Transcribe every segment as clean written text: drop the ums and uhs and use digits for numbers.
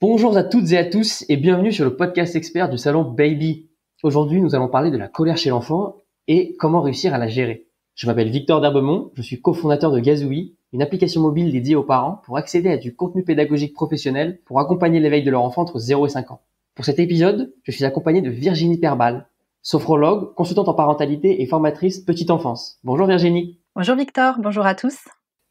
Bonjour à toutes et à tous et bienvenue sur le podcast expert du salon Baby. Aujourd'hui, nous allons parler de la colère chez l'enfant et comment réussir à la gérer. Je m'appelle Victor d'Herbemont, je suis cofondateur de Gazooey, une application mobile dédiée aux parents pour accéder à du contenu pédagogique professionnel pour accompagner l'éveil de leur enfant entre 0 et 5 ans. Pour cet épisode, je suis accompagné de Virginie Perbal, sophrologue, consultante en parentalité et formatrice petite enfance. Bonjour Virginie. Bonjour Victor, bonjour à tous.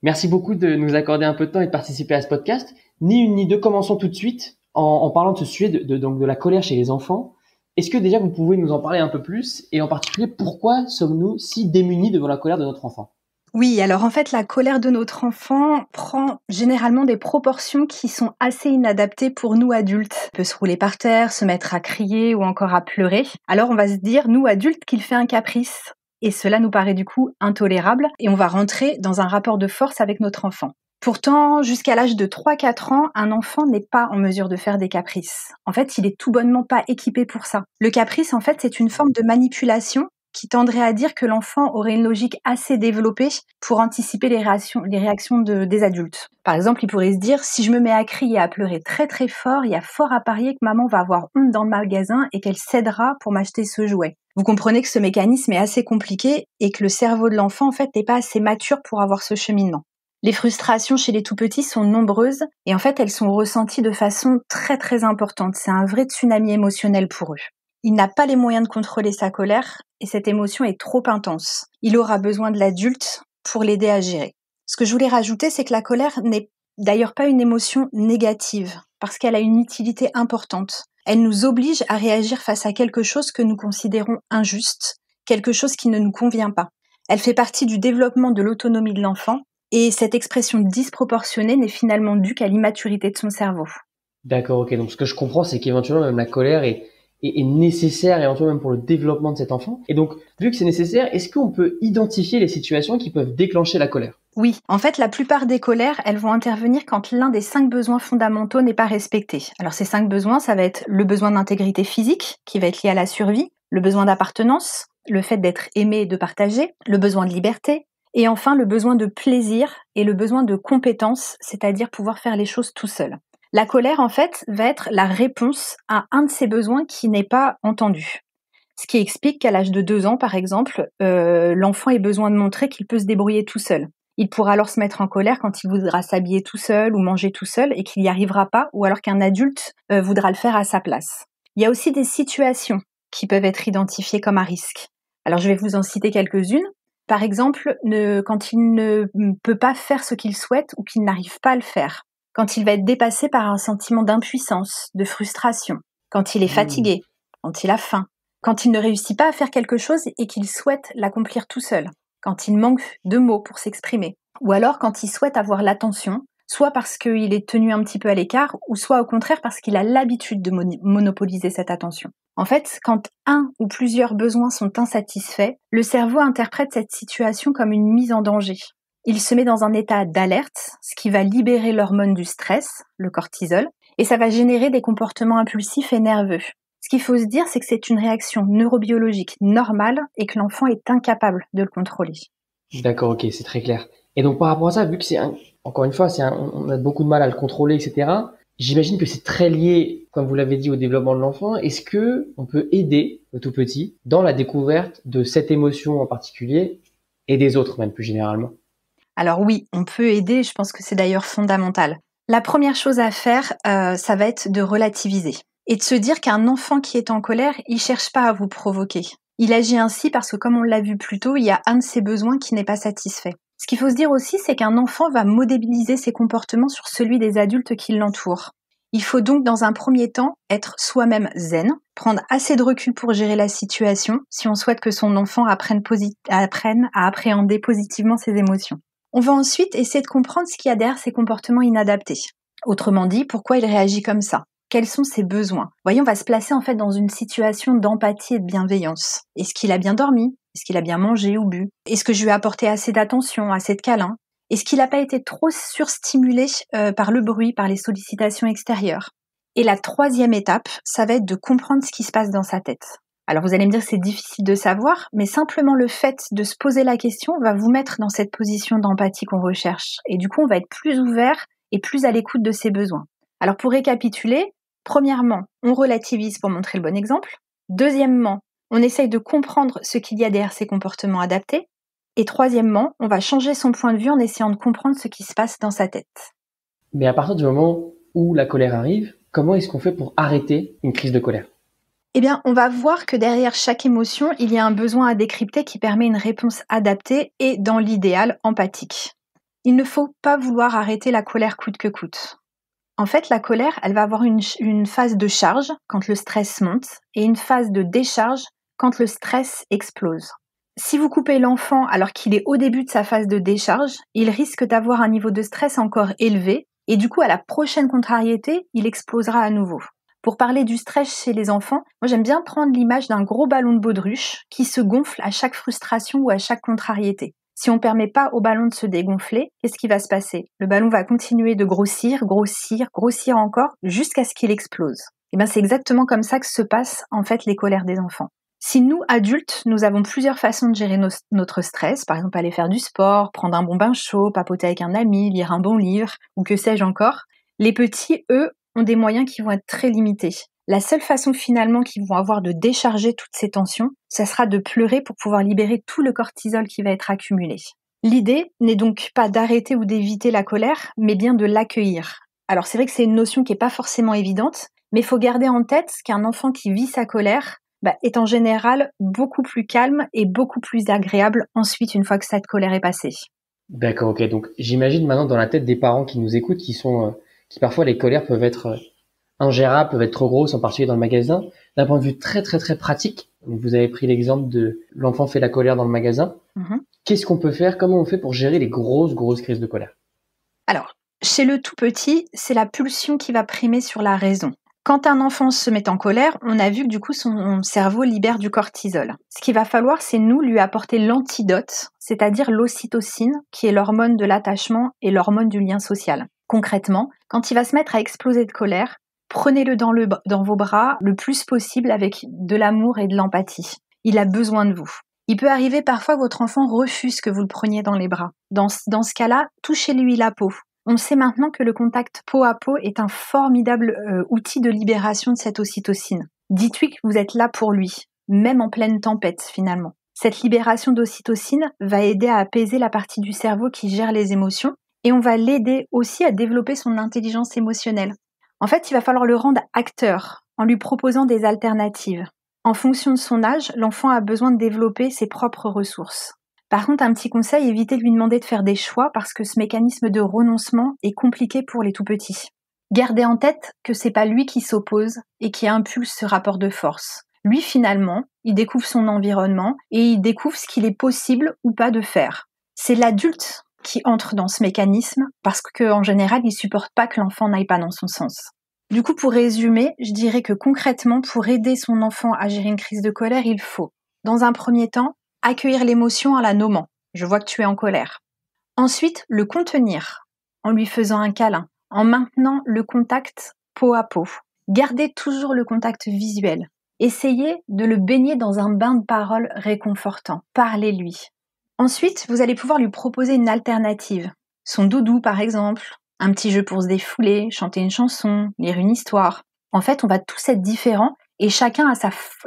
Merci beaucoup de nous accorder un peu de temps et de participer à ce podcast. Ni une ni deux, commençons tout de suite en parlant de ce sujet de la colère chez les enfants. Est-ce que déjà vous pouvez nous en parler un peu plus et en particulier pourquoi sommes-nous si démunis devant la colère de notre enfant ? Oui, alors en fait la colère de notre enfant prend généralement des proportions qui sont assez inadaptées pour nous adultes. Il peut se rouler par terre, se mettre à crier ou encore à pleurer. Alors on va se dire, nous adultes, qu'il fait un caprice. Et cela nous paraît du coup intolérable et on va rentrer dans un rapport de force avec notre enfant. Pourtant, jusqu'à l'âge de 3-4 ans, un enfant n'est pas en mesure de faire des caprices. En fait, il est tout bonnement pas équipé pour ça. Le caprice, en fait, c'est une forme de manipulation qui tendrait à dire que l'enfant aurait une logique assez développée pour anticiper les réactions des adultes. Par exemple, il pourrait se dire, si je me mets à crier et à pleurer très très fort, il y a fort à parier que maman va avoir honte dans le magasin et qu'elle cédera pour m'acheter ce jouet. Vous comprenez que ce mécanisme est assez compliqué et que le cerveau de l'enfant, en fait, n'est pas assez mature pour avoir ce cheminement. Les frustrations chez les tout-petits sont nombreuses et en fait, elles sont ressenties de façon très très importante. C'est un vrai tsunami émotionnel pour eux. Il n'a pas les moyens de contrôler sa colère et cette émotion est trop intense. Il aura besoin de l'adulte pour l'aider à gérer. Ce que je voulais rajouter, c'est que la colère n'est d'ailleurs pas une émotion négative parce qu'elle a une utilité importante. Elle nous oblige à réagir face à quelque chose que nous considérons injuste, quelque chose qui ne nous convient pas. Elle fait partie du développement de l'autonomie de l'enfant et cette expression disproportionnée n'est finalement due qu'à l'immaturité de son cerveau. D'accord, ok. Donc ce que je comprends, c'est qu'éventuellement même la colère est nécessaire éventuellement même pour le développement de cet enfant. Et donc, vu que c'est nécessaire, est-ce qu'on peut identifier les situations qui peuvent déclencher la colère ? Oui, en fait, la plupart des colères, elles vont intervenir quand l'un des 5 besoins fondamentaux n'est pas respecté. Alors ces 5 besoins, ça va être le besoin d'intégrité physique, qui va être lié à la survie, le besoin d'appartenance, le fait d'être aimé et de partager, le besoin de liberté, et enfin le besoin de plaisir et le besoin de compétence, c'est-à-dire pouvoir faire les choses tout seul. La colère, en fait, va être la réponse à un de ces besoins qui n'est pas entendu. Ce qui explique qu'à l'âge de 2 ans, par exemple, l'enfant ait besoin de montrer qu'il peut se débrouiller tout seul. Il pourra alors se mettre en colère quand il voudra s'habiller tout seul ou manger tout seul et qu'il n'y arrivera pas, ou alors qu'un adulte voudra le faire à sa place. Il y a aussi des situations qui peuvent être identifiées comme à risque. Alors je vais vous en citer quelques-unes. Par exemple, quand il ne peut pas faire ce qu'il souhaite ou qu'il n'arrive pas à le faire. Quand il va être dépassé par un sentiment d'impuissance, de frustration. Quand il est fatigué, quand il a faim. Quand il ne réussit pas à faire quelque chose et qu'il souhaite l'accomplir tout seul. Quand il manque de mots pour s'exprimer. Ou alors quand il souhaite avoir l'attention, soit parce qu'il est tenu un petit peu à l'écart, ou soit au contraire parce qu'il a l'habitude de monopoliser cette attention. En fait, quand un ou plusieurs besoins sont insatisfaits, le cerveau interprète cette situation comme une mise en danger. Il se met dans un état d'alerte, ce qui va libérer l'hormone du stress, le cortisol, et ça va générer des comportements impulsifs et nerveux. Ce qu'il faut se dire, c'est que c'est une réaction neurobiologique normale et que l'enfant est incapable de le contrôler. D'accord, ok, c'est très clair. Et donc par rapport à ça, vu que encore une fois, on a beaucoup de mal à le contrôler, etc., j'imagine que c'est très lié, comme vous l'avez dit, au développement de l'enfant. Est-ce que on peut aider le tout petit dans la découverte de cette émotion en particulier et des autres même plus généralement ? Alors oui, on peut aider, je pense que c'est d'ailleurs fondamental. La première chose à faire, ça va être de relativiser et de se dire qu'un enfant qui est en colère, il cherche pas à vous provoquer. Il agit ainsi parce que, comme on l'a vu plus tôt, il y a un de ses besoins qui n'est pas satisfait. Ce qu'il faut se dire aussi, c'est qu'un enfant va modéliser ses comportements sur celui des adultes qui l'entourent. Il faut donc, dans un premier temps, être soi-même zen, prendre assez de recul pour gérer la situation, si on souhaite que son enfant apprenne à appréhender positivement ses émotions. On va ensuite essayer de comprendre ce qu'il y a derrière ces comportements inadaptés. Autrement dit, pourquoi il réagit comme ça ? Quels sont ses besoins ? Voyons, on va se placer en fait dans une situation d'empathie et de bienveillance. Est-ce qu'il a bien dormi ? Est-ce qu'il a bien mangé ou bu ? Est-ce que je lui ai apporté assez d'attention, assez de câlins ? Est-ce qu'il n'a pas été trop surstimulé par le bruit, par les sollicitations extérieures ? Et la troisième étape, ça va être de comprendre ce qui se passe dans sa tête. Alors vous allez me dire que c'est difficile de savoir, mais simplement le fait de se poser la question va vous mettre dans cette position d'empathie qu'on recherche. Et du coup, on va être plus ouvert et plus à l'écoute de ses besoins. Alors pour récapituler, premièrement, on relativise pour montrer le bon exemple. Deuxièmement, on essaye de comprendre ce qu'il y a derrière ces comportements adaptés. Et troisièmement, on va changer son point de vue en essayant de comprendre ce qui se passe dans sa tête. Mais à partir du moment où la colère arrive, comment est-ce qu'on fait pour arrêter une crise de colère? Eh bien, on va voir que derrière chaque émotion, il y a un besoin à décrypter qui permet une réponse adaptée et, dans l'idéal, empathique. Il ne faut pas vouloir arrêter la colère coûte que coûte. En fait, la colère, elle va avoir une phase de charge quand le stress monte et une phase de décharge quand le stress explose. Si vous coupez l'enfant alors qu'il est au début de sa phase de décharge, il risque d'avoir un niveau de stress encore élevé et du coup, à la prochaine contrariété, il explosera à nouveau. Pour parler du stress chez les enfants, moi j'aime bien prendre l'image d'un gros ballon de baudruche qui se gonfle à chaque frustration ou à chaque contrariété. Si on ne permet pas au ballon de se dégonfler, qu'est-ce qui va se passer? Le ballon va continuer de grossir encore jusqu'à ce qu'il explose. Et bien c'est exactement comme ça que se passent en fait les colères des enfants. Si nous, adultes, nous avons plusieurs façons de gérer notre stress, par exemple aller faire du sport, prendre un bon bain chaud, papoter avec un ami, lire un bon livre, ou que sais-je encore, les petits, eux, ont des moyens qui vont être très limités. La seule façon finalement qu'ils vont avoir de décharger toutes ces tensions, ça sera de pleurer pour pouvoir libérer tout le cortisol qui va être accumulé. L'idée n'est donc pas d'arrêter ou d'éviter la colère, mais bien de l'accueillir. Alors c'est vrai que c'est une notion qui n'est pas forcément évidente, mais il faut garder en tête qu'un enfant qui vit sa colère est en général beaucoup plus calme et beaucoup plus agréable ensuite une fois que cette colère est passée. D'accord, ok. Donc j'imagine maintenant dans la tête des parents qui nous écoutent, qui parfois les colères peuvent être ingérables, peuvent être trop grosses, en particulier dans le magasin. D'un point de vue très très très pratique, vous avez pris l'exemple de l'enfant fait la colère dans le magasin. Qu'est-ce qu'on peut faire? Comment on fait pour gérer les grosses crises de colère? Alors, chez le tout petit, c'est la pulsion qui va primer sur la raison. Quand un enfant se met en colère, on a vu que du coup son cerveau libère du cortisol. Ce qu'il va falloir, c'est nous lui apporter l'antidote, c'est-à-dire l'ocytocine, qui est l'hormone de l'attachement et l'hormone du lien social. Concrètement, quand il va se mettre à exploser de colère, prenez-le dans vos bras le plus possible avec de l'amour et de l'empathie. Il a besoin de vous. Il peut arriver parfois que votre enfant refuse que vous le preniez dans les bras. Dans ce cas-là, touchez-lui la peau. On sait maintenant que le contact peau à peau est un formidable outil de libération de cette ocytocine. Dites-lui que vous êtes là pour lui, même en pleine tempête finalement. Cette libération d'ocytocine va aider à apaiser la partie du cerveau qui gère les émotions et on va l'aider aussi à développer son intelligence émotionnelle. En fait, il va falloir le rendre acteur en lui proposant des alternatives. En fonction de son âge, l'enfant a besoin de développer ses propres ressources. Par contre, un petit conseil, évitez de lui demander de faire des choix parce que ce mécanisme de renoncement est compliqué pour les tout petits. Gardez en tête que c'est pas lui qui s'oppose et qui impulse ce rapport de force. Lui, finalement, il découvre son environnement et il découvre ce qu'il est possible ou pas de faire. C'est l'adulte qui entre dans ce mécanisme parce qu'en général, il supporte pas que l'enfant n'aille pas dans son sens. Du coup, pour résumer, je dirais que concrètement, pour aider son enfant à gérer une crise de colère, il faut, dans un premier temps, accueillir l'émotion en la nommant. Je vois que tu es en colère. Ensuite, le contenir en lui faisant un câlin, en maintenant le contact peau à peau. Gardez toujours le contact visuel. Essayez de le baigner dans un bain de paroles réconfortant. Parlez-lui. Ensuite, vous allez pouvoir lui proposer une alternative. Son doudou, par exemple, un petit jeu pour se défouler, chanter une chanson, lire une histoire. En fait, on va tous être différents et chacun a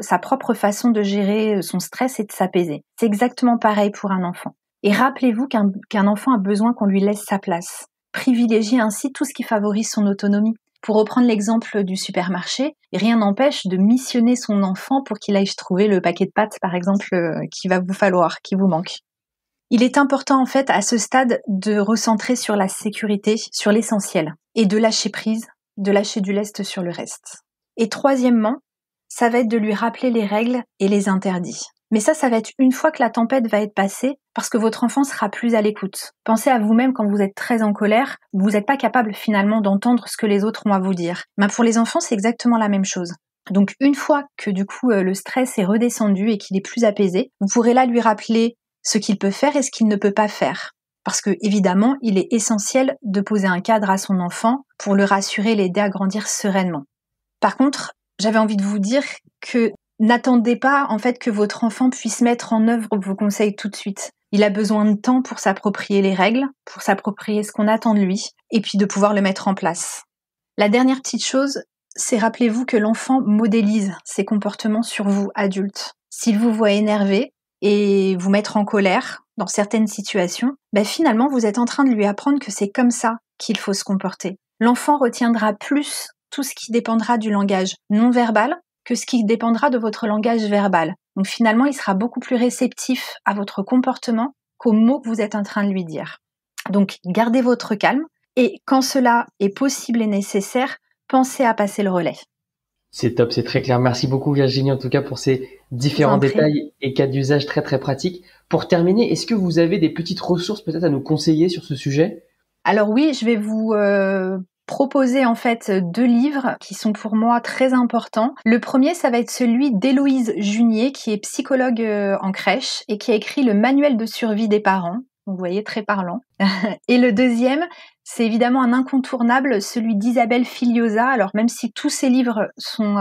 sa propre façon de gérer son stress et de s'apaiser. C'est exactement pareil pour un enfant. Et rappelez-vous qu'un enfant a besoin qu'on lui laisse sa place. Privilégiez ainsi tout ce qui favorise son autonomie. Pour reprendre l'exemple du supermarché, rien n'empêche de missionner son enfant pour qu'il aille trouver le paquet de pâtes, par exemple, qui va vous falloir, qui vous manque. Il est important, en fait, à ce stade, de recentrer sur la sécurité, sur l'essentiel, et de lâcher prise, de lâcher du lest sur le reste. Et troisièmement, ça va être de lui rappeler les règles et les interdits. Mais ça va être une fois que la tempête va être passée, parce que votre enfant sera plus à l'écoute. Pensez à vous-même quand vous êtes très en colère, vous n'êtes pas capable finalement d'entendre ce que les autres ont à vous dire. Ben pour les enfants, c'est exactement la même chose. Donc une fois que du coup le stress est redescendu et qu'il est plus apaisé, vous pourrez là lui rappeler ce qu'il peut faire et ce qu'il ne peut pas faire. Parce que évidemment, il est essentiel de poser un cadre à son enfant pour le rassurer et l'aider à grandir sereinement. Par contre, j'avais envie de vous dire que n'attendez pas en fait que votre enfant puisse mettre en œuvre vos conseils tout de suite. Il a besoin de temps pour s'approprier les règles, pour s'approprier ce qu'on attend de lui, et puis de pouvoir le mettre en place. La dernière petite chose, c'est rappelez-vous que l'enfant modélise ses comportements sur vous, adultes. S'il vous voit énervé et vous mettre en colère dans certaines situations, finalement, vous êtes en train de lui apprendre que c'est comme ça qu'il faut se comporter. L'enfant retiendra plus tout ce qui dépendra du langage non verbal que ce qui dépendra de votre langage verbal. Donc finalement, il sera beaucoup plus réceptif à votre comportement qu'aux mots que vous êtes en train de lui dire. Donc gardez votre calme et quand cela est possible et nécessaire, pensez à passer le relais. C'est top, c'est très clair. Merci beaucoup Virginie en tout cas pour ces différents détails et cas d'usage très très pratiques. Pour terminer, est-ce que vous avez des petites ressources peut-être à nous conseiller sur ce sujet ? Alors oui, je vais vous proposer en fait 2 livres qui sont pour moi très importants. Le premier, ça va être celui d'Héloïse Junier, qui est psychologue en crèche et qui a écrit le manuel de survie des parents. Vous voyez, très parlant. Et le deuxième, c'est évidemment un incontournable, celui d'Isabelle Filiosa. Alors même si tous ces livres sont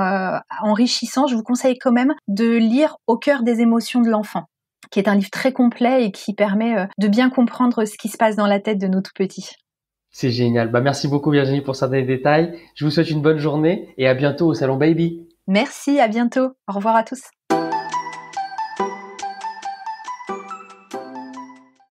enrichissants, je vous conseille quand même de lire Au cœur des émotions de l'enfant, qui est un livre très complet et qui permet de bien comprendre ce qui se passe dans la tête de nos tout petits. C'est génial. Merci beaucoup Virginie pour certains détails. Je vous souhaite une bonne journée et à bientôt au Salon Baby. Merci, à bientôt. Au revoir à tous.